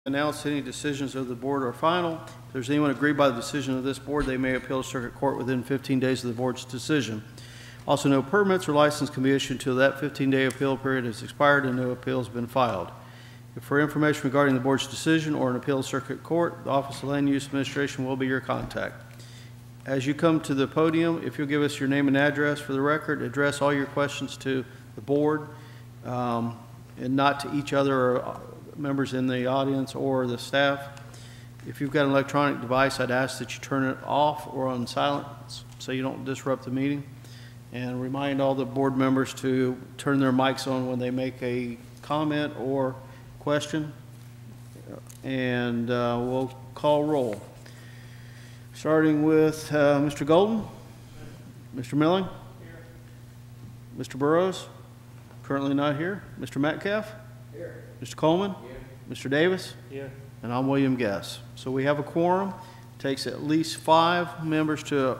Announce any decisions of the board are final. If there's anyone aggrieved by the decision of this board, they may appeal to circuit court within 15 days of the board's decision. Also, no permits or license can be issued until that 15-day appeal period has expired and no appeal has been filed. If for information regarding the board's decision or an appeal to circuit court, the Office of Land Use Administration will be your contact. As you come to the podium, if you'll give us your name and address for the record, address all your questions to the board and not to each other or members in the audience or the staff. If you've got an electronic device, I'd ask that you turn it off or on silent so you don't disrupt the meeting. And remind all the board members to turn their mics on when they make a comment or question. And we'll call roll. Starting with Mr. Golden, Mr. Milling, here. Mr. Burrows, currently not here. Mr. Metcalf, here. Mr. Coleman, here. Mr. Davis, here. And I'm William Guess. So we have a quorum. It takes at least 5 members to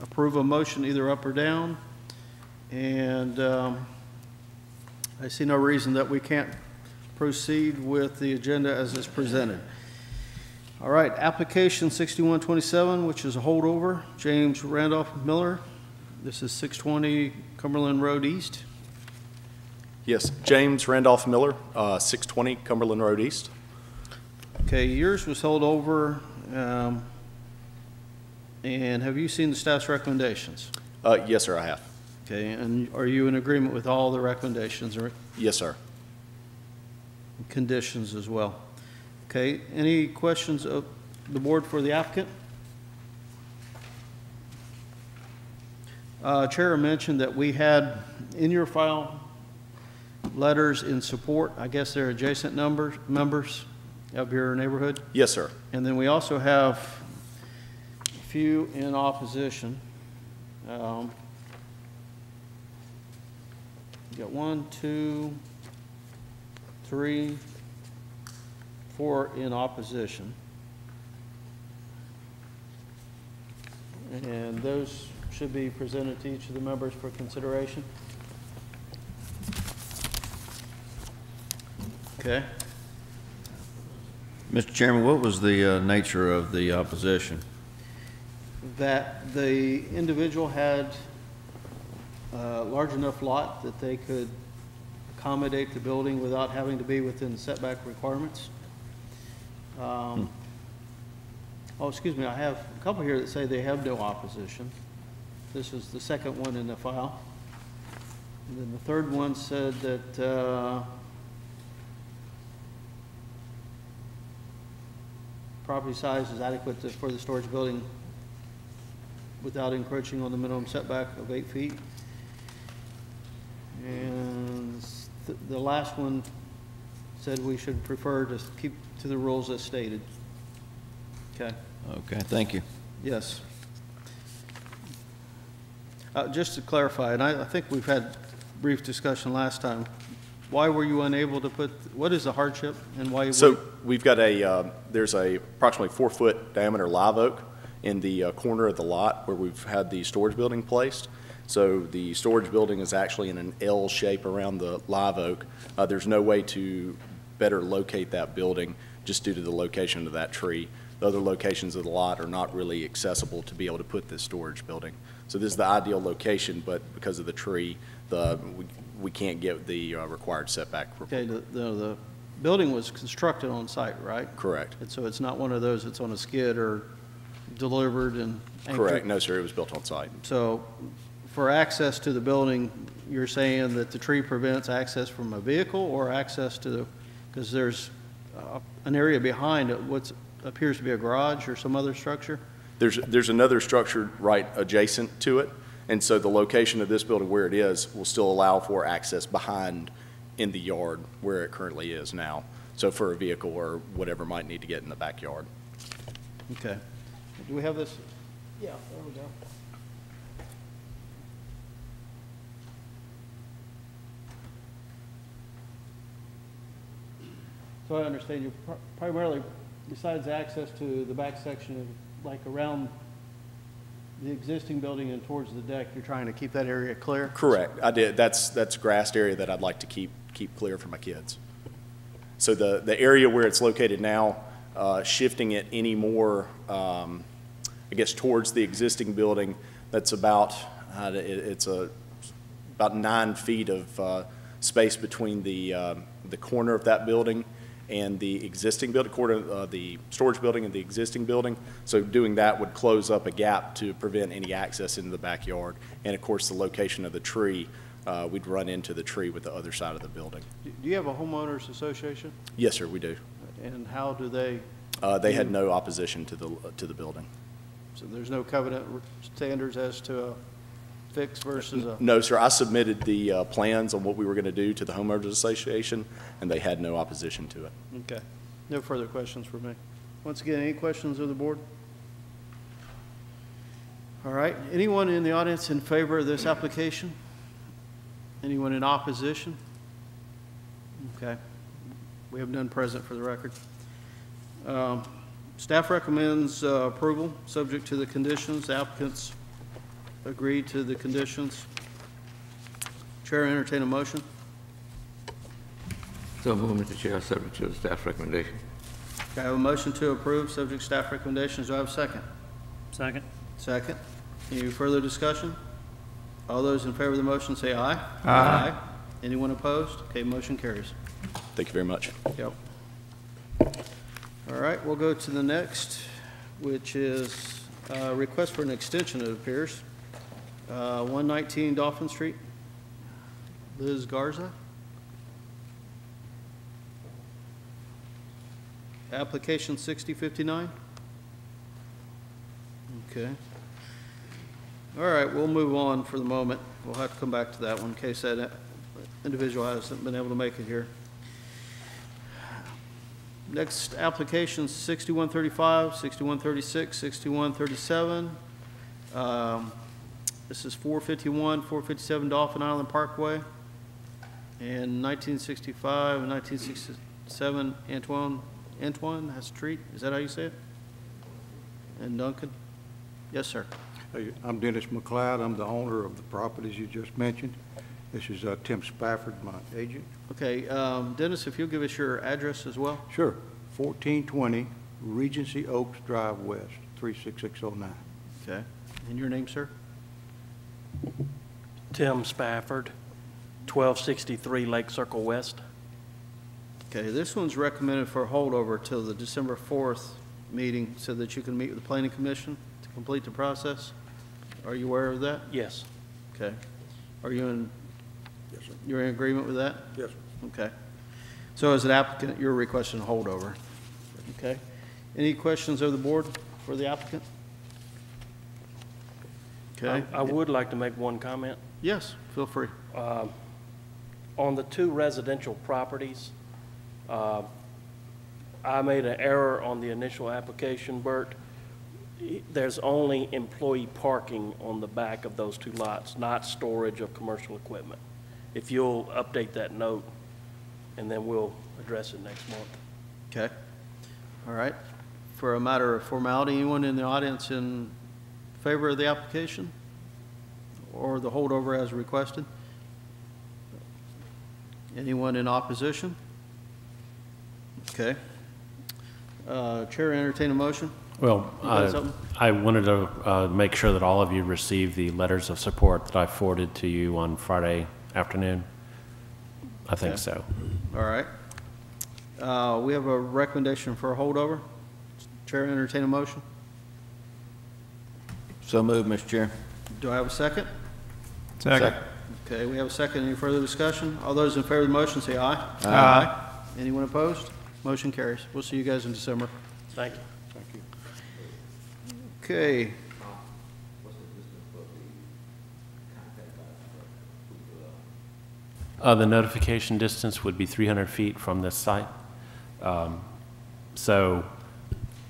approve a motion either up or down. And I see no reason that we can't proceed with the agenda as it's presented. All right, application 6127, which is a holdover, James Randolph Miller. This is 620 Cumberland Road East. Yes, James Randolph Miller, 620 Cumberland Road East. Okay, yours was held over. And have you seen the staff's recommendations? Yes, sir, I have. Okay, and are you in agreement with all the recommendations or Yes, sir. conditions as well? Okay, any questions of the board for the applicant? Chair mentioned that we had in your file letters in support. I guess they're adjacent members of your neighborhood? Yes, sir. And then we also have a few in opposition. You got 1, 2, 3, 4 in opposition. And those should be presented to each of the members for consideration. Okay. Mr. Chairman, what was the nature of the opposition? That the individual had a large enough lot that they could accommodate the building without having to be within the setback requirements. Oh, excuse me, I have a couple here that say they have no opposition. This is the second one in the file. And then the third one said that property size is adequate for the storage building without encroaching on the minimum setback of 8 feet. And the last one said we should prefer to keep to the rules as stated. Okay. Okay, thank you. Yes. Just to clarify, and I think we've had brief discussion last time. Why were you unable to put, what is the hardship and why? So we've got there's a approximately 4-foot diameter live oak in the corner of the lot where we've had the storage building placed. So the storage building is actually in an L shape around the live oak. There's no way to better locate that building just due to the location of that tree. The other locations of the lot are not really accessible to be able to put this storage building. So this is the ideal location, but because of the tree, we can't get the required setback. Okay, the building was constructed on site, right? Correct. And so it's not one of those that's on a skid or delivered and anchored. Correct. No, sir, it was built on site. So for access to the building, you're saying that the tree prevents access from a vehicle or access to the, because there's an area behind it, what appears to be a garage or some other structure? There's another structure right adjacent to it, and so the location of this building where it is will still allow for access behind in the yard where it currently is now. So for a vehicle or whatever might need to get in the backyard. Okay. Do we have this? Yeah, there we go. So I understand you primarily, besides access to the back section of, like around the existing building and towards the deck, you're trying to keep that area clear? Correct. I did. That's a grassed area that I'd like to keep clear for my kids. So the area where it's located now, shifting it any more, I guess, towards the existing building, that's about, about 9 feet of space between the corner of that building and the existing building, the storage building and the existing building. So doing that would close up a gap to prevent any access into the backyard. And of course, the location of the tree, we'd run into the tree with the other side of the building. Do you have a homeowners association? Yes, sir, we do. And how do they, They had no opposition to the building. so there's no covenant standards as to a fix versus a? No, sir, I submitted the plans on what we were going to do to the homeowners association, and they had no opposition to it. Okay. No further questions for me. Once again, any questions of the board? All right. Anyone in the audience in favor of this application? Anyone in opposition? Okay. We have none present for the record. Staff recommends approval, subject to the conditions. The applicants agree to the conditions. Chair, entertain a motion. So move, Mr. Chair, subject to the staff's recommendation. Okay, I have a motion to approve, subject to staff recommendations. Do I have a second? Second. Second. Any further discussion? All those in favor of the motion say aye. Aye. Anyone opposed? Okay, motion carries. Thank you very much. Yep. All right, we'll go to the next, which is a request for an extension, it appears. 119 Dolphin Street. Liz Garza. Application 6059. Okay. All right, we'll move on for the moment. We'll have to come back to that one in case that individual hasn't been able to make it here. Next application, 6135, 6136, 6137. This is 451, 457 Dolphin Island Parkway. And 1965 and 1967 Antoine Street. Is that how you say it? And Duncan? Yes, sir. Hey, I'm Dennis McLeod. I'm the owner of the properties you just mentioned. This is Tim Spafford, my agent. Okay, Dennis, if you'll give us your address as well. Sure. 1420 Regency Oaks Drive West, 36609. Okay. And your name, sir? Tim Spafford, 1263 Lake Circle West. Okay, this one's recommended for holdover till the December 4th meeting so that you can meet with the Planning Commission to complete the process. Are you aware of that? Yes. Okay. Are you in, Yes, sir. you're in agreement with that? Yes, sir. Okay. So as an applicant, you're requesting a holdover. Okay. Any questions of the board for the applicant? Okay. I would like to make one comment. Yes, feel free. On the two residential properties, I made an error on the initial application, Bert. There's only employee parking on the back of those two lots, not storage of commercial equipment. If you'll update that note, and then we'll address it next month. Okay. All right. For a matter of formality, anyone in the audience in favor of the application or the holdover as requested? Anyone in opposition? Okay. Chair, entertain a motion. Well, You got something? I wanted to make sure that all of you received the letters of support that I forwarded to you on Friday afternoon. I think Okay. so. All right. We have a recommendation for a holdover. Chair, entertain a motion. So moved, Mr. Chair. Do I have a second? Second. Okay, we have a second. Any further discussion? All those in favor of the motion say aye. Aye. Anyone opposed? Motion carries. We'll see you guys in December. Thank you. Thank you. Okay. The notification distance would be 300 feet from this site. So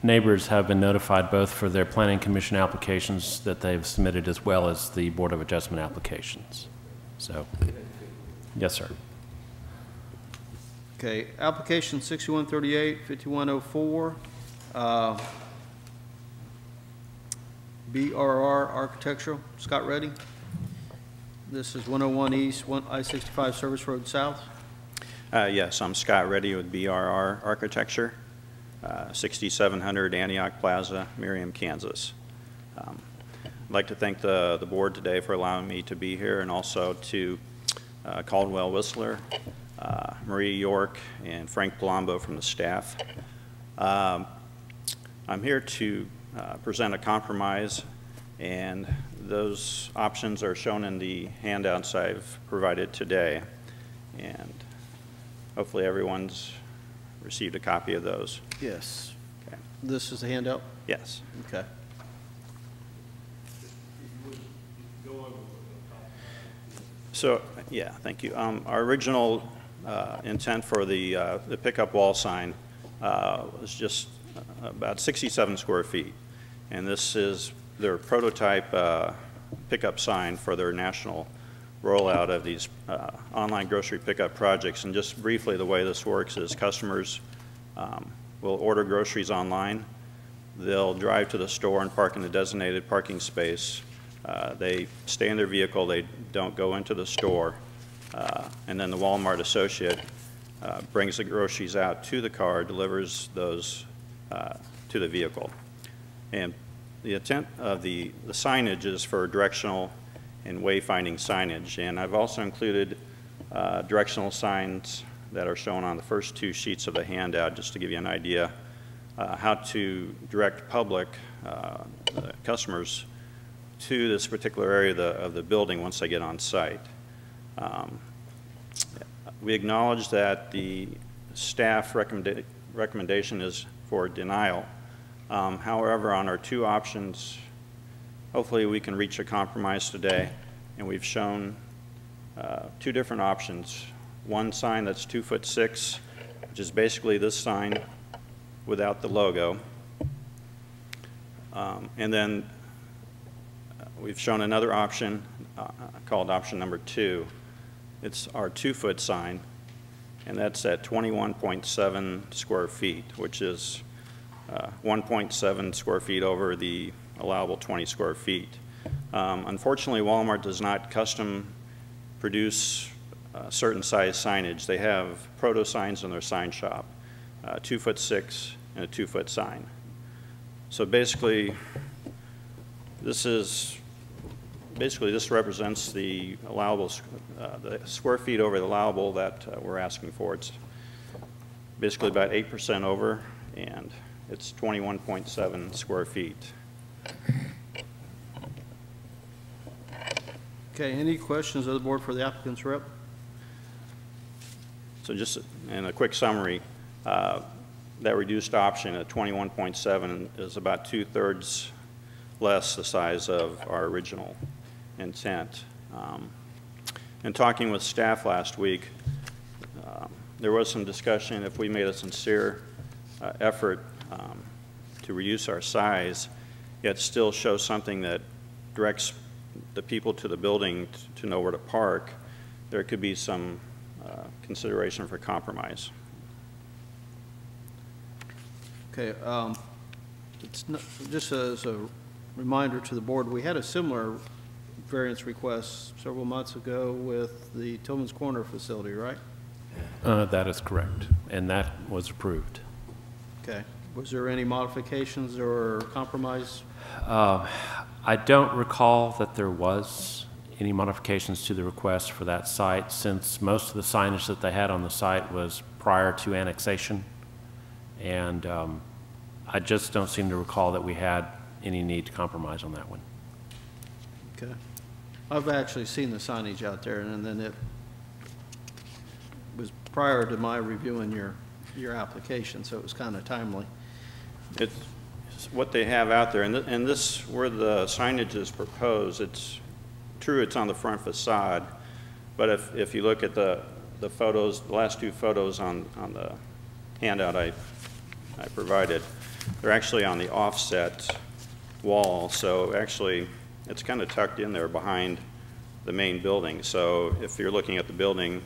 neighbors have been notified both for their planning commission applications that they've submitted as well as the Board of Adjustment applications. So, yes, sir. Okay, application 6138, 5104, BRR Architectural, Scott Reddy. This is 101 East, I-65 Service Road South. Yes, I'm Scott Reddy with BRR Architecture, 6700 Antioch Plaza, Merriam, Kansas. I'd like to thank the board today for allowing me to be here, and also to Caldwell Whistler, Maria York, and Frank Palumbo from the staff. I'm here to present a compromise, and those options are shown in the handouts I've provided today. And hopefully everyone's received a copy of those. Yes. Okay. This is the handout? Yes. Okay. So, yeah, thank you. Our original intent for the pickup wall sign was just about 67 square feet. And this is their prototype pickup sign for their national rollout of these online grocery pickup projects. And just briefly, the way this works is customers will order groceries online. They'll drive to the store and park in the designated parking space. They stay in their vehicle, they don't go into the store, and then the Walmart associate brings the groceries out to the car, delivers those to the vehicle. And the intent of the signage is for directional and wayfinding signage, and I've also included directional signs that are shown on the first two sheets of the handout, just to give you an idea how to direct public customers to this particular area of the building once they get on site. We acknowledge that the staff recommendation is for denial. However, on our two options, hopefully we can reach a compromise today, and we've shown two different options. One sign that's 2'6", which is basically this sign without the logo, and then we've shown another option called option number 2. It's our 2-foot sign, and that's at 21.7 square feet, which is 1.7 square feet over the allowable 20 square feet. Unfortunately, Walmart does not custom produce certain size signage. They have proto signs in their sign shop, 2'6" and a 2-foot sign. So basically, this represents the allowable, the square feet over the allowable that we're asking for. It's basically about 8% over, and it's 21.7 square feet. Okay, any questions of the board for the applicant's rep? So just in a quick summary, that reduced option at 21.7 is about 2/3 less the size of our original intent. In talking with staff last week, there was some discussion if we made a sincere effort to reduce our size, yet still show something that directs the people to the building to know where to park, there could be some consideration for compromise. Okay, it's not, just as a reminder to the board, we had a similar variance request several months ago with the Tillman's Corner facility, right? That is correct, and that was approved. Okay. Was there any modifications or compromise? I don't recall that there was any modifications to the request for that site, since most of the signage that they had on the site was prior to annexation. And I just don't seem to recall that we had any need to compromise on that one. Okay. I've actually seen the signage out there, and then it was prior to my reviewing your application, so it was kind of timely. It's what they have out there, and this, where the signage is proposed, it's true it's on the front facade, but if you look at the photos, the last two photos on the handout I provided, they're actually on the offset wall, so actually it's kind of tucked in there behind the main building. So if you're looking at the building,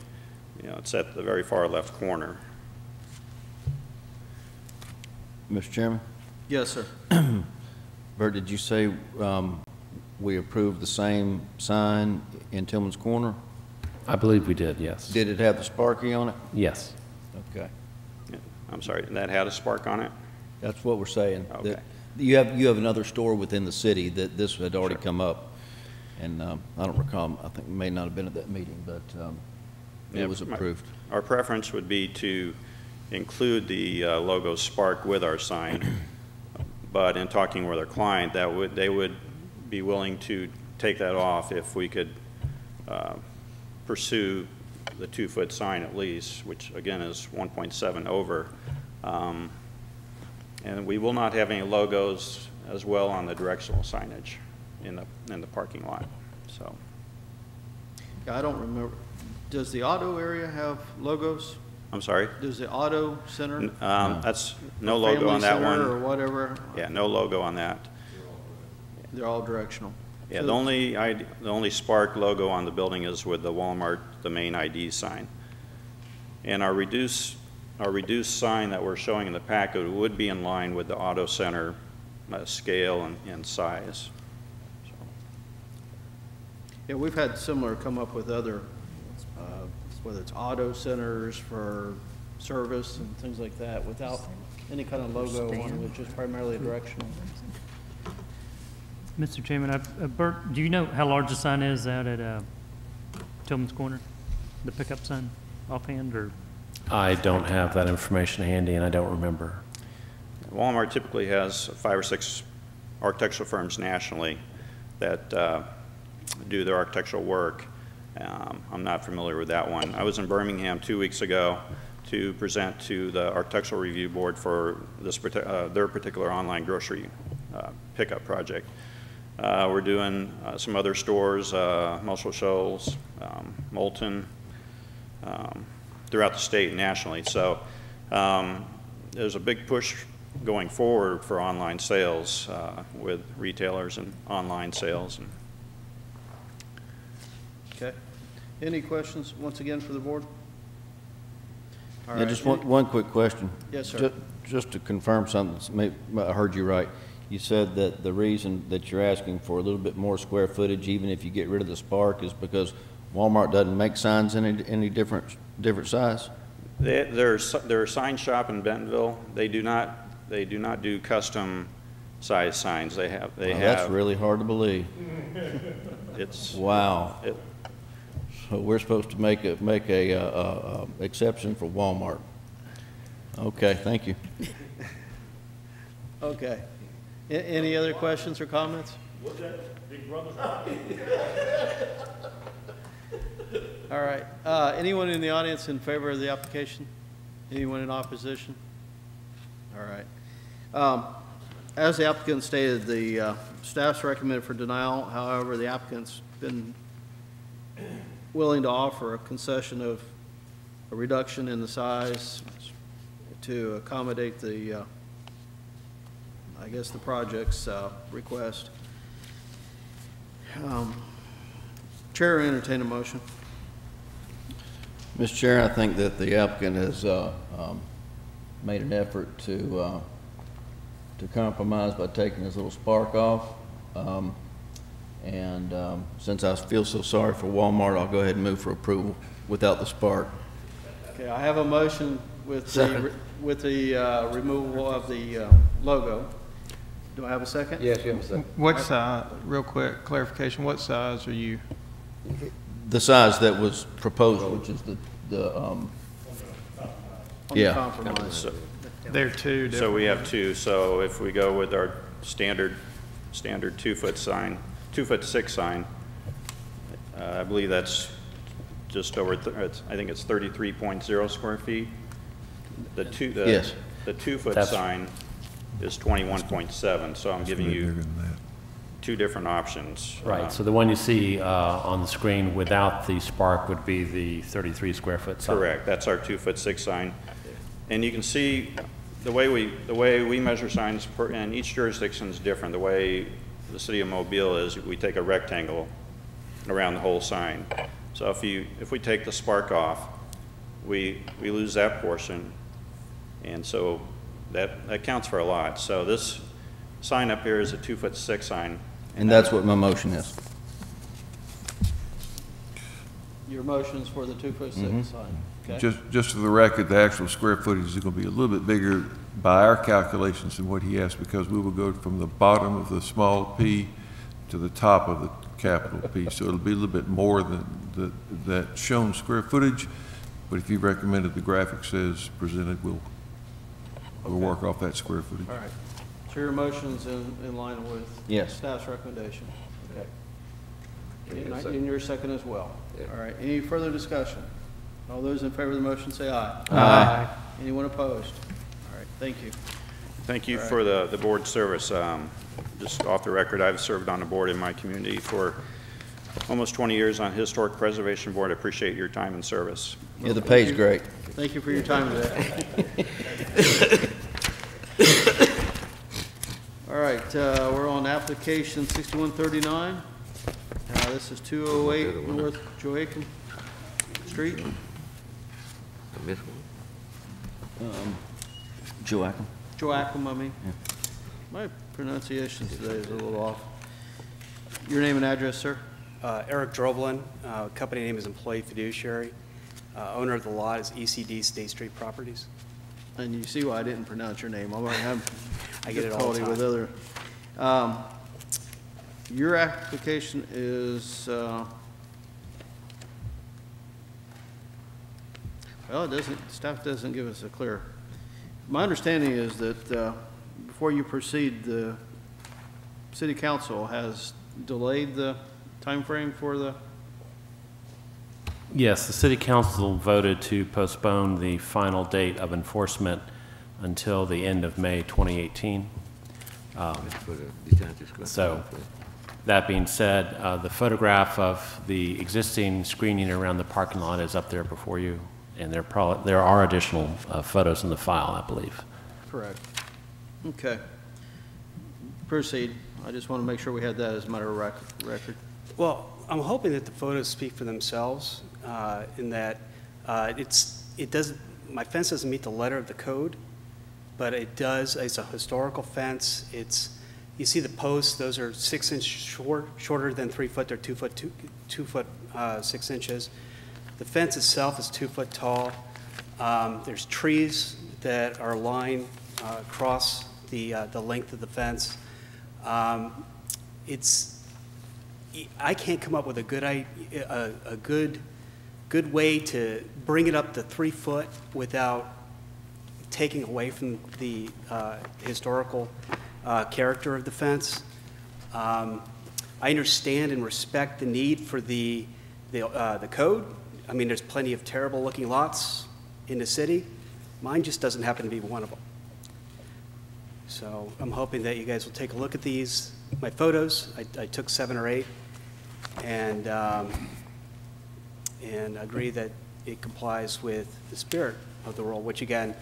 you know, it's at the very far left corner. Mr. Chairman? Yes, sir. Bert, did you say we approved the same sign in Tillman's Corner? I believe we did, yes. Did it have the Sparky on it? Yes. Okay, I'm sorry, that had a Spark on it? that's what we're saying. Okay. That you have another store within the city that this had already come up. And I don't recall, I think it may not have been at that meeting, but Yeah, it was approved. Our preference would be to include the logo Spark with our sign, but in talking with our client, they would be willing to take that off if we could pursue the 2-foot sign at least, which again is 1.7 over. And we will not have any logos as well on the directional signage in the parking lot, so. Yeah, I don't remember. Does the auto area have logos? I'm sorry? Does the auto center? That's no logo on that Family Center or one. whatever? Yeah, no logo on that. They're all directional. Yeah, So- the only Spark logo on the building is with the Walmart, the main ID sign. And our reduced sign that we're showing in the packet would be in line with the auto center scale and size. Yeah, we've had similar come up with other, whether it's auto centers for service and things like that, without any kind of logo on it, which is primarily directional. Mr. Chairman, Bert, do you know how large the sign is out at Tillman's Corner? The pickup sign offhand, or? I don't have that information handy, and I don't remember. Walmart typically has 5 or 6 architectural firms nationally that do their architectural work. I'm not familiar with that one. I was in Birmingham 2 weeks ago to present to the Architectural Review Board for this their particular online grocery pickup project. We're doing some other stores, Muscle Shoals, Moulton, throughout the state and nationally. So there's a big push going forward for online sales with retailers and online sales. Okay. Any questions, once again, for the board? All Yeah, right. just one quick question. Yes, sir. Just to confirm something, I heard you right. You said that the reason that you're asking for a little bit more square footage, even if you get rid of the Spark, is because Walmart doesn't make signs any different size? They're a sign shop in Bentonville. They do not do custom size signs. They have. That's really hard to believe. It's Wow. So we're supposed to make a exception for Walmart. Okay, thank you. Okay. Any other questions or comments? All right. Anyone in the audience in favor of the application? Anyone in opposition? All right. As the applicant stated, the staff's recommended for denial. However, the applicant's been willing to offer a concession of a reduction in the size to accommodate the, I guess, the project's request. Chair will entertain a motion. Mr. Chair, I think that the applicant has made an effort to compromise by taking his little Spark off. Since I feel so sorry for Walmart, I'll go ahead and move for approval without the Spark. Okay, I have a motion with the removal of the logo. Do I have a second? Yes, you have a second. What size, real quick clarification, what size are you? The size that was proposed, which is On the Yeah. compromise. There are two different. So we have two. So if we go with our standard 2-foot sign, 2'6" sign, I believe that's just over. I think it's 33.0 square feet. Yes. The 2-foot That's- sign is 21.7. So I'm giving you two different options. Right, so the one you see on the screen without the Spark would be the 33 square foot sign. Correct. That's our 2'6" sign. And you can see the way we measure signs and each jurisdiction is different. The way the city of Mobile is, we take a rectangle around the whole sign. So if we take the Spark off, we lose that portion, and so that counts for a lot. So this sign up here is a 2'6" sign. And that's what my motion is. your motions for the 2'6" sign, okay? Just for the record, the actual square footage is going to be a little bit bigger by our calculations than what he asked, because we will go from the bottom of the small p to the top of the capital P. So it'll be a little bit more than that shown square footage. But if you recommended the graphics as presented, we'll work off that square footage. All right. So your motion's in line with Yes. staff's recommendation? Okay. Yes, And your second as well? Yeah. All right. Any further discussion? All those in favor of the motion say aye. Aye. Anyone opposed? All right. Thank you. Thank you All for the board service. Just off the record, I've served on the board in my community for almost 20 years on Historic Preservation Board. I appreciate your time and service. Yeah, the pay's great. Thank you for your time today. All right, we're on application 6139. This is 208 North Joachim Street. I missed one. Joachim? Joachim, I mean. My pronunciation today is a little off. Your name and address, sir? Eric Droblin, company name is Employee Fiduciary. Owner of the lot is ECD State Street Properties. And you see why I didn't pronounce your name. I might have I get it all the difficulty with other. Your application is, well, it doesn't, staff doesn't give us a clear. My understanding is that before you proceed, the city council has delayed the timeframe for the, Yes, the city council voted to postpone the final date of enforcement until the end of May 2018. For the detention square. So, that being said, the photograph of the existing screening around the parking lot is up there before you, and there are additional photos in the file, I believe. correct. Okay. Proceed. I just want to make sure we had that as a matter of record. Well, I'm hoping that the photos speak for themselves in that my fence doesn't meet the letter of the code, but it does. It's a historical fence. You see the posts; those are 6 inches shorter than 3 foot. They're 2 foot 6 inches. The fence itself is 2 foot tall. There's trees that are lined across the length of the fence. I can't come up with a good way to bring it up to 3 foot without taking away from the historical character of the fence. I understand and respect the need for the code. I mean, there's plenty of terrible looking lots in the city. Mine just doesn't happen to be one of them. So I'm hoping that you guys will take a look at these, my photos. I took 7 or 8, and agree that it complies with the spirit of the rule, which again,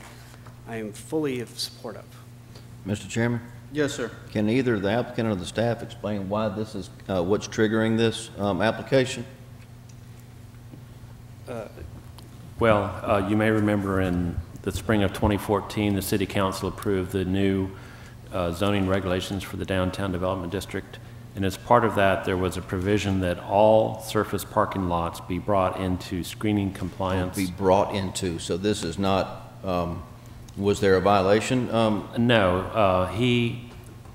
I am fully in support of. Mr. Chairman? Yes, sir. Can either the applicant or the staff explain why this is, what's triggering this application? Well, you may remember in the spring of 2014, the City Council approved the new zoning regulations for the Downtown Development District. And as part of that, there was a provision that all surface parking lots be brought into screening compliance. Be brought into, so this is not, was there a violation? No.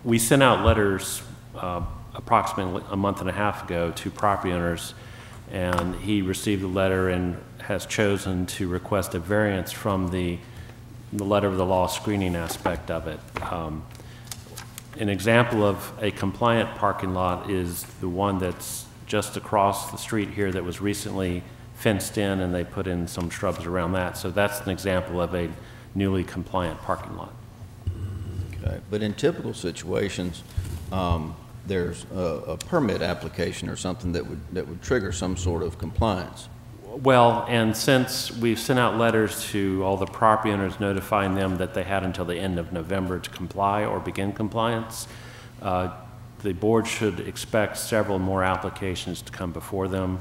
We sent out letters approximately a month and a half ago to property owners, and he received the letter and has chosen to request a variance from the letter of the law screening aspect of it. An example of a compliant parking lot is the one that's just across the street here that was recently fenced in, and they put in some shrubs around that. So that's an example of a newly compliant parking lot. Okay, but in typical situations, there's a permit application or something that would trigger some sort of compliance. Well, and since we've sent out letters to all the property owners notifying them that they had until the end of November to comply or begin compliance, the board should expect several more applications to come before them.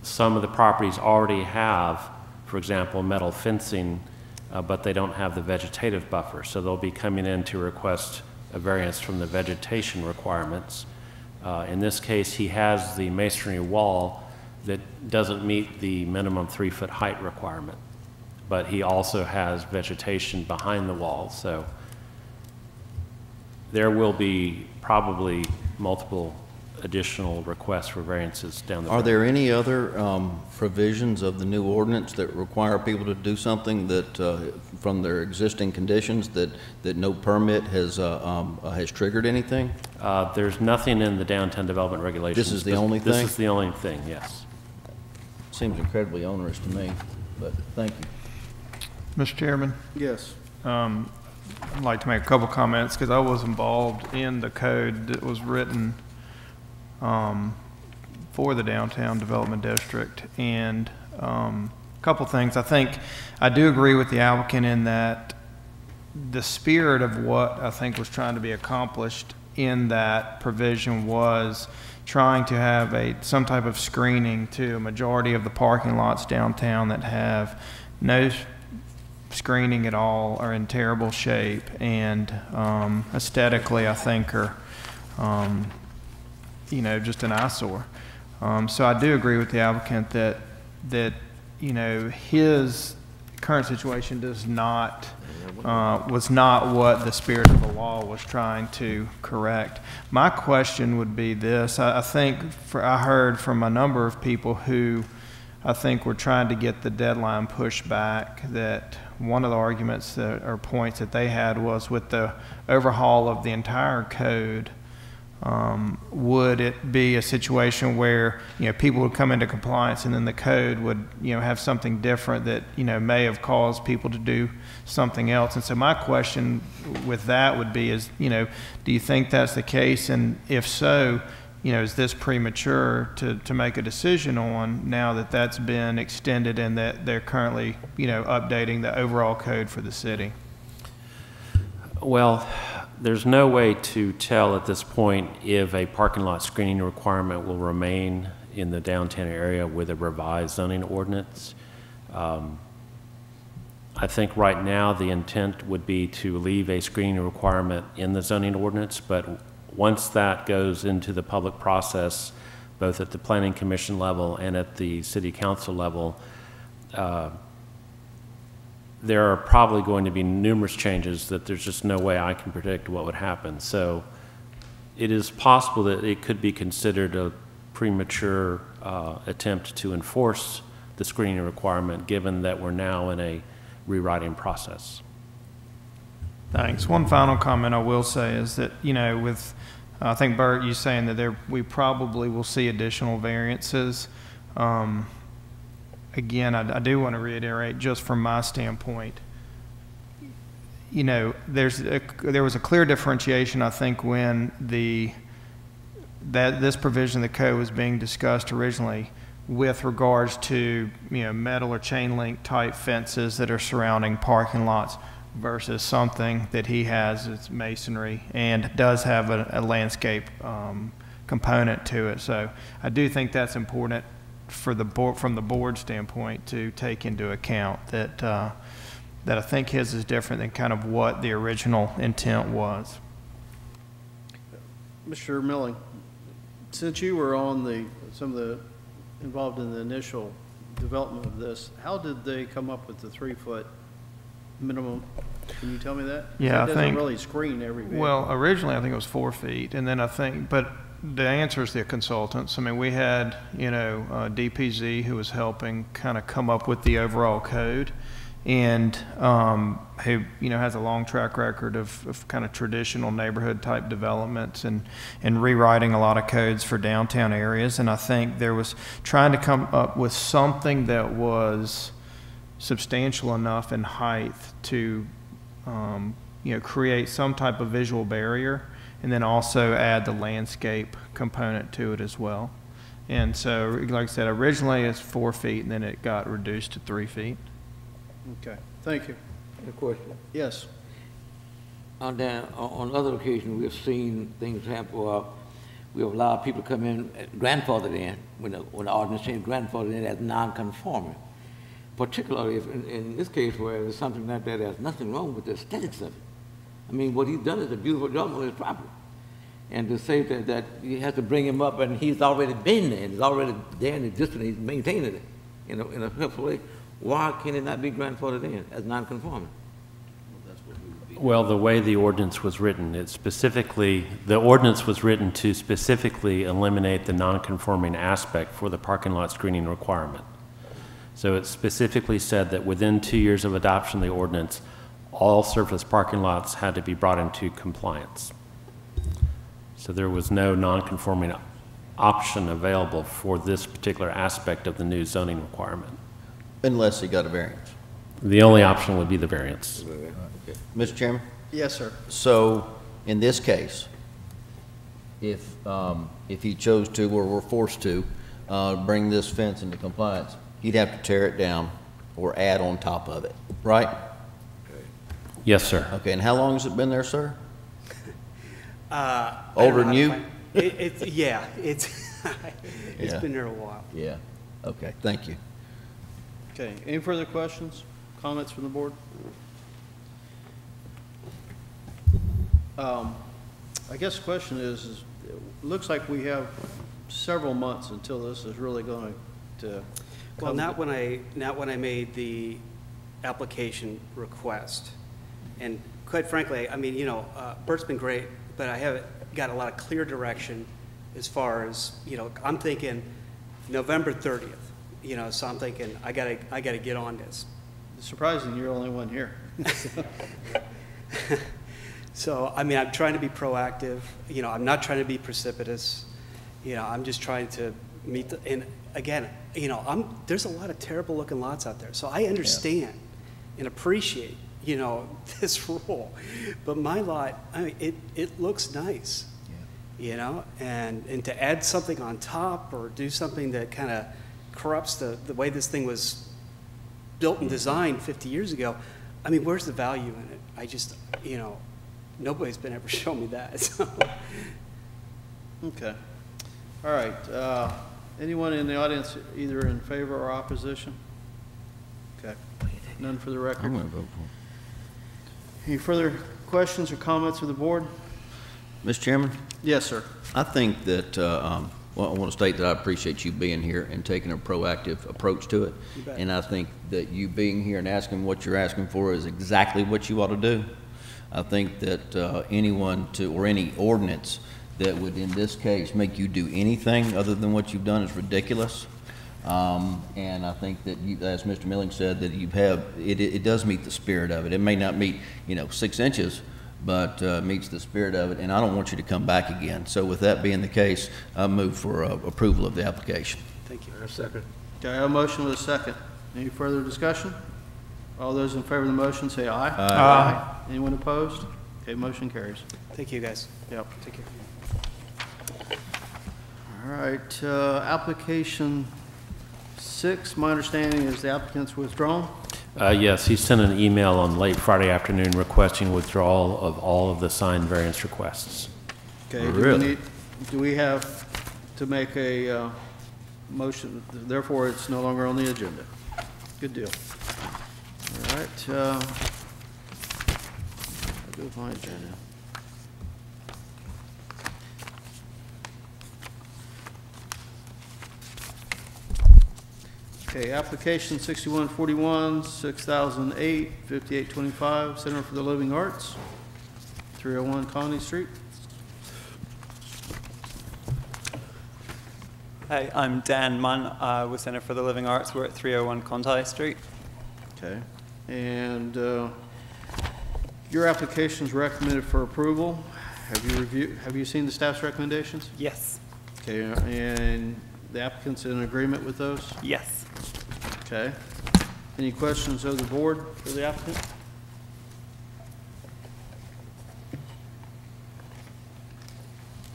Some of the properties already have, for example, metal fencing, but they don't have the vegetative buffer, so they'll be coming in to request a variance from the vegetation requirements. In this case, he has the masonry wall that doesn't meet the minimum 3-foot height requirement, but he also has vegetation behind the wall, so there will be probably multiple additional requests for variances down the road. Are there any other provisions of the new ordinance that require people to do something that, from their existing conditions, that no permit has triggered anything? There's nothing in the downtown development regulations. This is the only thing? This is the only thing, yes. Seems incredibly onerous to me, but thank you. Mr. Chairman, Yes. I'd like to make a couple comments because I was involved in the code that was written for the downtown development district. And a couple things. I think I do agree with the applicant in that the spirit of what I think was trying to be accomplished in that provision was trying to have some type of screening to a majority of the parking lots downtown that have no screening at all, are in terrible shape, and aesthetically I think are just an eyesore. So I do agree with the applicant that his current situation was not what the spirit of the law was trying to correct. My question would be this. I think I heard from a number of people who I think were trying to get the deadline pushed back, that one of the arguments or points that they had was with the overhaul of the entire code, would it be a situation where people would come into compliance and then the code would have something different that may have caused people to do something else? And so my question with that would be do you think that's the case, and if so, is this premature to make a decision on now that that's been extended and that they're currently updating the overall code for the city? Well, there's no way to tell at this point if a parking lot screening requirement will remain in the downtown area with a revised zoning ordinance. I think right now the intent would be to leave a screening requirement in the zoning ordinance, but once that goes into the public process, both at the Planning Commission level and at the City Council level, there are probably going to be numerous changes that there's just no way I can predict what would happen. So it is possible that it could be considered a premature attempt to enforce the screening requirement, given that we're now in a rewriting process. Thanks. One final comment I will say is that, with, I think, Bert, you saying that we probably will see additional variances. Again, I do want to reiterate, just from my standpoint, there was a clear differentiation, I think, when this provision of the code was being discussed originally with regards to, metal or chain link type fences that are surrounding parking lots versus something that he has that's masonry and does have a landscape component to it. So I do think that's important for the board, from the board standpoint, to take into account that I think his is different than kind of what the original intent was. Mr. Milling, since you were on involved in the initial development of this, how did they come up with the 3-foot minimum? Can you tell me that? Yeah, it doesn't really screen every vehicle. Well, originally I think it was 4 feet, and then I think, but the answer is the consultants. I mean, we had, DPZ who was helping kind of come up with the overall code, and who, has a long track record of kind of traditional neighborhood type developments and rewriting a lot of codes for downtown areas. And I think there was trying to come up with something that was substantial enough in height to, create some type of visual barrier, and then also add the landscape component to it as well. And so, like I said, originally it's 4 feet, and then it got reduced to 3 feet. Okay, thank you. A question. Yes. On other occasions, we've seen things happen where we have allowed people to come in, grandfathered in, when the ordinance changed, grandfathered in as non-conforming. Particularly if, in this case, where there's something like that, there's nothing wrong with the aesthetics of it. I mean, what he's done is a beautiful job on his property. And to say that you have to bring him up and he's already been there, he's already there and existing, he's maintaining it in a helpful way, why can it not be grandfathered in as non-conforming? Well, the way the ordinance was written, the ordinance was written to specifically eliminate the non-conforming aspect for the parking lot screening requirement. So it specifically said that within 2 years of adoption of the ordinance, all surface parking lots had to be brought into compliance. So there was no non-conforming option available for this particular aspect of the new zoning requirement. Unless he got a variance. The only option would be the variance. Okay. Mr. Chairman? Yes, sir. So, in this case, if he chose to, or were forced to, bring this fence into compliance, he'd have to tear it down or add on top of it, right? Yes, sir. Okay, and how long has it been there, sir? I Older don't than know you? how to yeah, it's Yeah. been there a while. Yeah. Okay, thank you. Okay, any further questions, comments from the board? I guess the question is it looks like we have several months until this is really going to Well, come not when I made the application request. And quite frankly, I mean, you know, Bert's been great, but I haven't got a lot of clear direction as far as, you know, I'm thinking November 30th, you know, so I'm thinking I gotta get on this. It's surprising you're the only one here. So, I mean, I'm trying to be proactive, you know, I'm not trying to be precipitous, you know, I'm just trying to meet the, and again, you know, there's a lot of terrible looking lots out there, so I understand and appreciate, you know, this rule, but my lot, I mean, it looks nice, you know, and to add something on top or do something that kind of corrupts the way this thing was built and designed 50 years ago, I mean, where's the value in it? I just, you know, nobody's been ever shown me that, so. Okay. All right. Anyone in the audience either in favor or opposition? Okay. None for the record. I'm going to vote for Any further questions or comments of the board? it. Mr. Chairman? Yes, sir. I think that, well, I want to state that I appreciate you being here and taking a proactive approach to it. You bet. And I think that you being here and asking what you're asking for is exactly what you ought to do. I think that anyone or any ordinance that would, in this case, make you do anything other than what you've done is ridiculous. And I think that, as Mr. Milling said, that it does meet the spirit of it. It may not meet, 6 inches, but meets the spirit of it, and I don't want you to come back again. So with that being the case, I move for approval of the application. Thank you. Second. Okay, I have a motion with a second. Any further discussion? All those in favor of the motion say aye. Aye. Anyone opposed? Okay, motion carries. Thank you, guys. Yep. Take care. All right, application 6, my understanding is the applicant's withdrawn. Yes, he sent an email on late Friday afternoon requesting withdrawal of all of the signed variance requests. Okay, Really? do we have to make a motion, therefore it's no longer on the agenda? Good deal. All right, I'll go with my agenda. Okay, application 6141, 6008, 5825, Center for the Living Arts, 301 Colony Street. Hi, I'm Dan Munn with Center for the Living Arts. We're at 301 Conti Street. Okay, and your application is recommended for approval. Have you seen the staff's recommendations? Yes. Okay, and the applicant's in agreement with those? Yes. Okay. Any questions of the board for the applicant?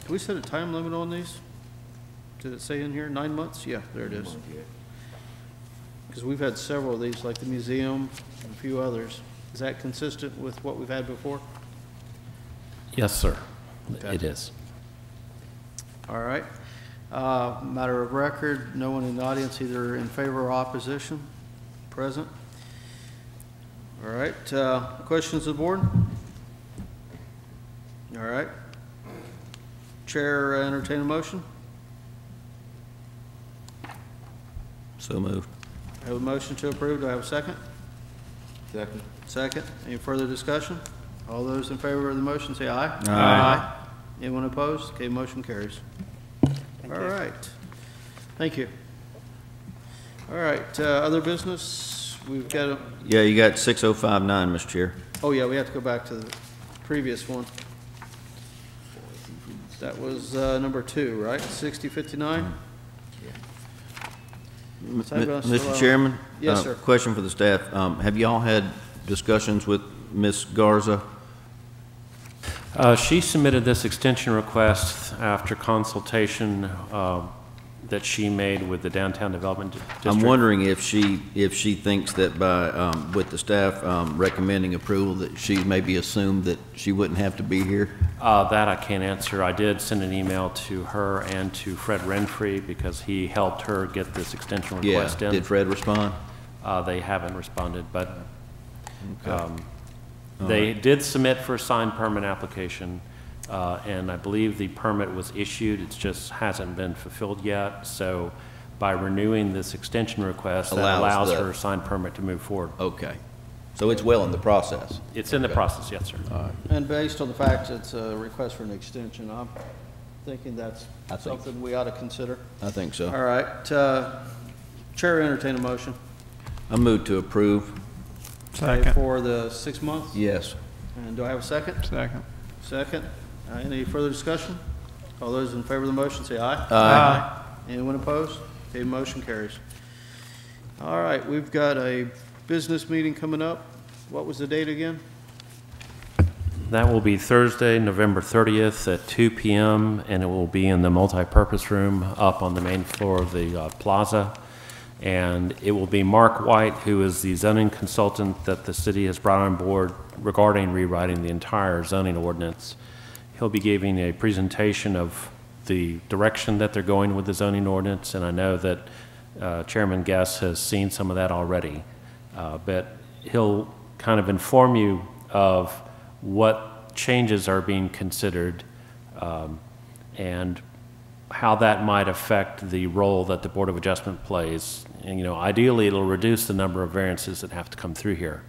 Do we set a time limit on these? Did it say in here 9 months? Yeah, there it is. Because we've had several of these, like the museum and a few others. Is that consistent with what we've had before? Yes, sir. Okay. It is. All right. Matter of record, no one in the audience either in favor or opposition present. All right. Questions of the board? All right. Chair entertain a motion. So moved. I have a motion to approve. Do I have a second? Second. Second. Any further discussion? All those in favor of the motion say aye. Aye. Anyone opposed? Okay, motion carries. All right. Thank you. All right, other business? We've got a, Yeah, you got 6059, Mr. Chair. oh yeah, we have to go back to the previous one. That was number 2, right? 6059? Mr. Chairman? Yes, sir. Question for the staff. Have y'all had discussions with Ms. Garza? She submitted this extension request after consultation that she made with the Downtown Development District. I'm wondering if she thinks that by, with the staff recommending approval, that she maybe assumed that she wouldn't have to be here? That I can't answer. I did send an email to her and to Fred Renfrey because he helped her get this extension request in. Did Fred respond? They haven't responded, but Okay. they did submit for a signed permit application, and I believe the permit was issued. It just hasn't been fulfilled yet. So by renewing this extension request, that allows her signed permit to move forward. Okay. So it's well in the process? It's in the process, yes, sir. All right. And based on the fact it's a request for an extension, I'm thinking that's something we ought to consider. I think so. All right, Chair entertain a motion. I move to approve. Second. For the 6 months? Yes. And do I have a second? Second. Second. Any further discussion? All those in favor of the motion say aye. Aye. Anyone opposed? Okay, motion carries. All right, we've got a business meeting coming up. What was the date again? That will be Thursday, November 30th at 2 p.m., and it will be in the multipurpose room up on the main floor of the plaza. And it will be Mark White, who is the zoning consultant that the city has brought on board regarding rewriting the entire zoning ordinance. He'll be giving a presentation of the direction that they're going with the zoning ordinance, and I know that Chairman Guest has seen some of that already. But he'll kind of inform you of what changes are being considered and how that might affect the role that the Board of Adjustment plays. And, you know, ideally, it'll reduce the number of variances that have to come through here.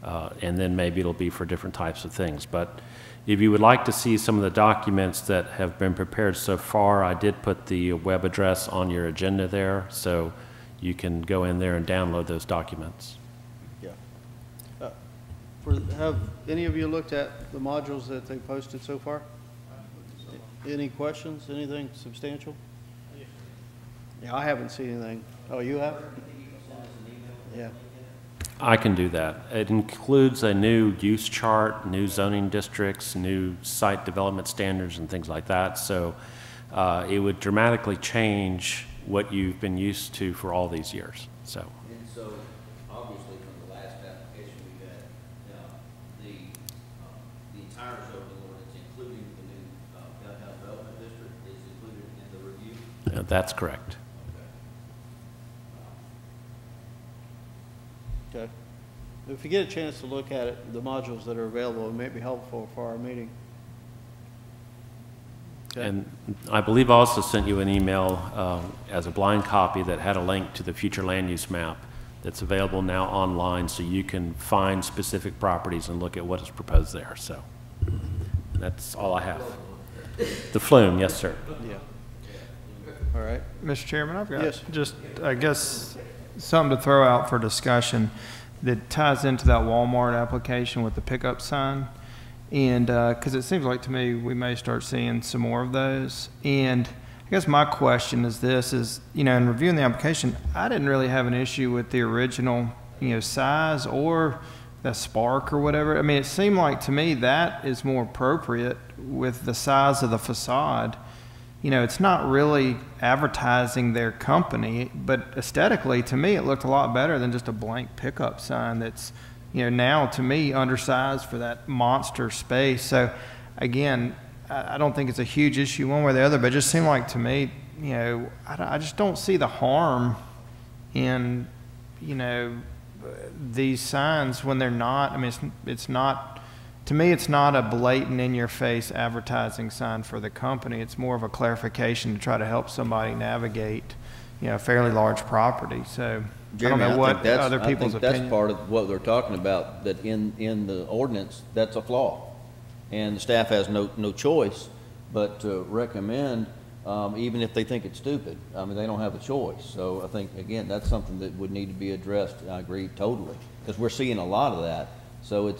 And then maybe it'll be for different types of things. But if you would like to see some of the documents that have been prepared so far, I did put the web address on your agenda there, so you can go in there and download those documents. Yeah. Have any of you looked at the modules that they posted so far? Any questions, anything substantial? Yeah, I haven't seen anything. Oh, you have? Yeah. I can do that. It includes a new use chart, new zoning districts, new site development standards and things like that. So it would dramatically change what you've been used to for all these years. So. And so, obviously, from the last application we had, the entire zoning ordinance, including the new downtown development district, is included in the review? That's correct. Okay. If you get a chance to look at it, the modules that are available, it may be helpful for our meeting. Okay. And I believe I also sent you an email as a blind copy that had a link to the future land use map that's available now online, so you can find specific properties and look at what is proposed there. So that's all I have. The flume, yes, sir. Yeah. All right. Mr. Chairman, I've got Yes. just, I guess, something to throw out for discussion that ties into that Walmart application with the pickup sign. And, because it seems like to me we may start seeing some more of those. And I guess my question is this, is, you know, in reviewing the application, I didn't really have an issue with the original, you know, size or the spark or whatever. I mean, it seemed like to me that is more appropriate with the size of the facade. You know, it's not really advertising their company, but aesthetically, to me, it looked a lot better than just a blank pickup sign that's, you know, now to me, undersized for that monster space. So, again, I don't think it's a huge issue one way or the other, but it just seemed like to me, you know, I just don't see the harm in, you know, these signs when they're not, I mean, it's not, to me, it's not a blatant in-your-face advertising sign for the company. It's more of a clarification to try to help somebody navigate, you know, a fairly large property. So Jeremy, I don't know what think other people's I think opinion. that's part of what they're talking about, that in the ordinance, that's a flaw. And the staff has no choice but to recommend, even if they think it's stupid. I mean, they don't have a choice. So I think, again, that's something that would need to be addressed. I agree totally, because we're seeing a lot of that. So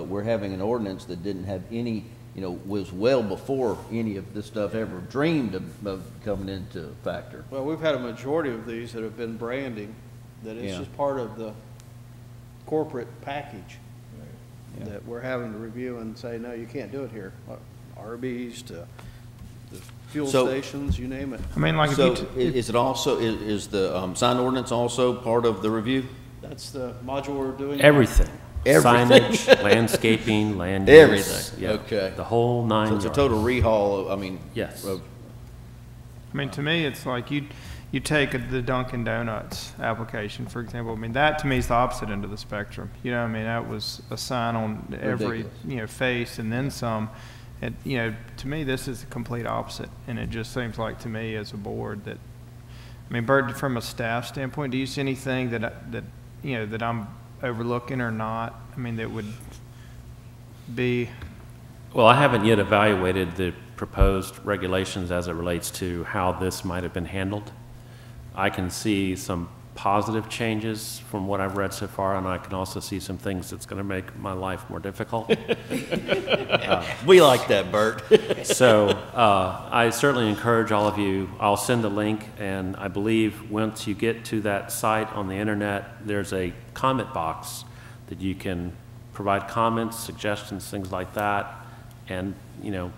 we're having an ordinance that didn't have any, you know, was well before any of this stuff ever dreamed of coming into factor. Well, we've had a majority of these that have been branding, that it's Yeah. just part of the corporate package Yeah. that we're having to review and say, no, you can't do it here. Arby's to the fuel So- stations, you name it. I mean, like, So if you is it also, is the sign ordinance also part of the review? That's the module we're doing. Everything. Everything. Signage, landscaping, land use. Everything, yeah, okay. The whole nine So yards. it's a total rehaul, I mean. Yes. I mean, to me, it's like you take the Dunkin' Donuts application, for example. I mean, that to me is the opposite end of the spectrum. You know, I mean, that was a sign on every, Ridiculous. you know, face and then some. And, you know, to me, this is the complete opposite. And it just seems like to me as a board that, I mean, Bert, from a staff standpoint, do you see anything that you know, that I'm overlooking or not? I mean, that would be, Well, I haven't yet evaluated the proposed regulations as it relates to how this might have been handled. I can see some positive changes from what I've read so far, and I can also see some things that's going to make my life more difficult. We like that, Bert. So I certainly encourage all of you, I'll send a link, and I believe once you get to that site on the internet, there's a comment box that you can provide comments, suggestions, things like that, and, you know,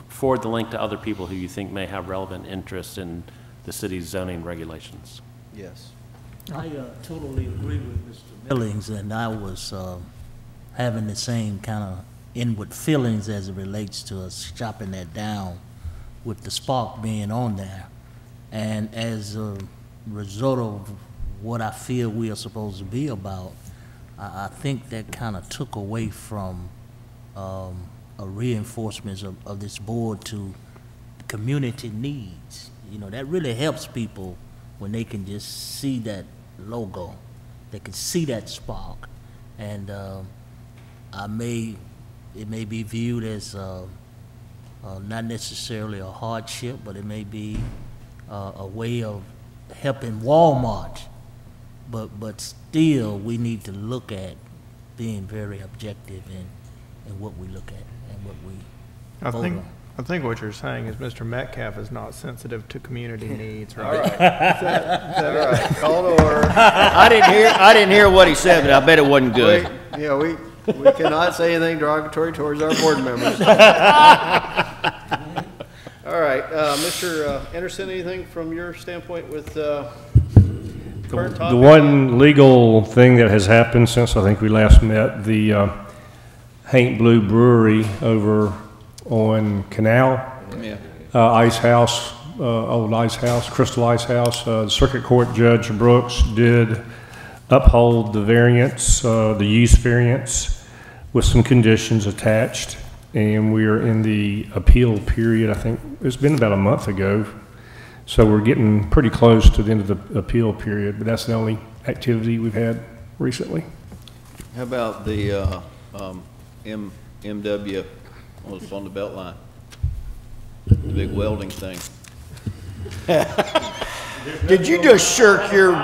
forward the link to other people who you think may have relevant interest in the city's zoning regulations. Yes. I totally agree with Mr. Billings, and I was having the same kind of inward feelings as it relates to us chopping that down with the spark being on there. And as a result of what I feel we are supposed to be about, I think that kind of took away from a reinforcement of this board to community needs. You know, that really helps people when they can just see that logo, they can see that spark, and it may be viewed as not necessarily a hardship, but it may be a way of helping Walmart. But still, we need to look at being very objective in what we look at and what we vote on. I think what you're saying is Mr. Metcalf is not sensitive to community needs, All right? right. All right. Call to order. I didn't hear what he said, but I bet it wasn't good. We cannot say anything derogatory towards our board members. All right, Mr. Anderson, anything from your standpoint with current topic? The one legal thing that has happened since I think we last met, the Haint Blue Brewery over on Canal, Yeah. Ice House, old Ice House, Crystal Ice House. Circuit Court Judge Brooks did uphold the variance, the use variance, with some conditions attached, and we are in the appeal period. I think it's been about a month ago, so we're getting pretty close to the end of the appeal period, but that's the only activity we've had recently. How about the MW on the Beltline? The big welding thing. Did you just shirk your,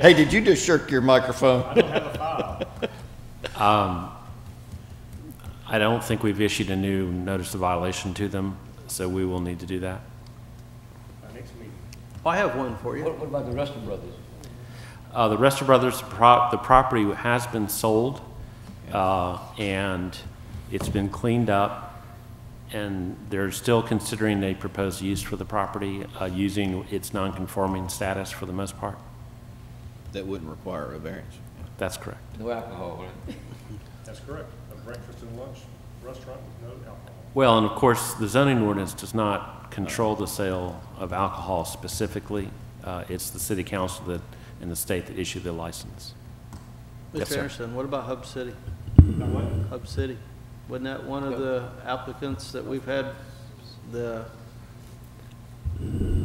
hey, did you just shirk your microphone? I don't have a file. I don't think we've issued a new notice of violation to them, so we will need to do that. I have one for you. What about the Rester Brothers? The Rester Brothers, the property has been sold, and it's been cleaned up, and they're still considering a proposed use for the property, using its non-conforming status for the most part. That wouldn't require a variance. That's correct. No alcohol, right? That's correct. A breakfast and lunch restaurant with no alcohol. Well, and of course, the zoning ordinance does not control the sale of alcohol specifically. It's the city council that, and the state that issue the license. Yes, Mr. sir. Anderson, what about Hub City? Hub City. Wasn't that one of the applicants that we've had, the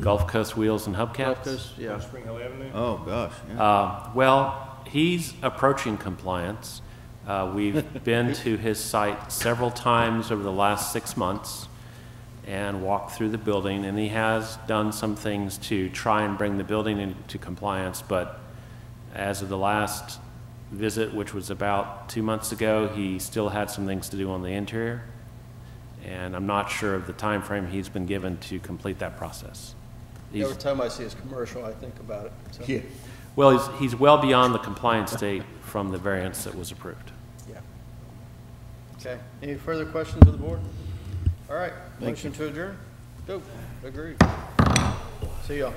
Gulf Coast Wheels and Gulf Hubcaps? Coast? Yeah. Spring Hill Avenue? Oh, gosh, yeah. Well, he's approaching compliance. We've been to his site several times over the last 6 months and walked through the building, and he has done some things to try and bring the building into compliance, but as of the last visit, which was about 2 months ago, he still had some things to do on the interior, and I'm not sure of the time frame he's been given to complete that process. Every time I see his commercial, I think about it. So. Yeah. Well, he's well beyond the compliance date from the variance that was approved. Yeah. Okay. Any further questions of the board? All right. Motion to adjourn. Go. Agreed. See y'all.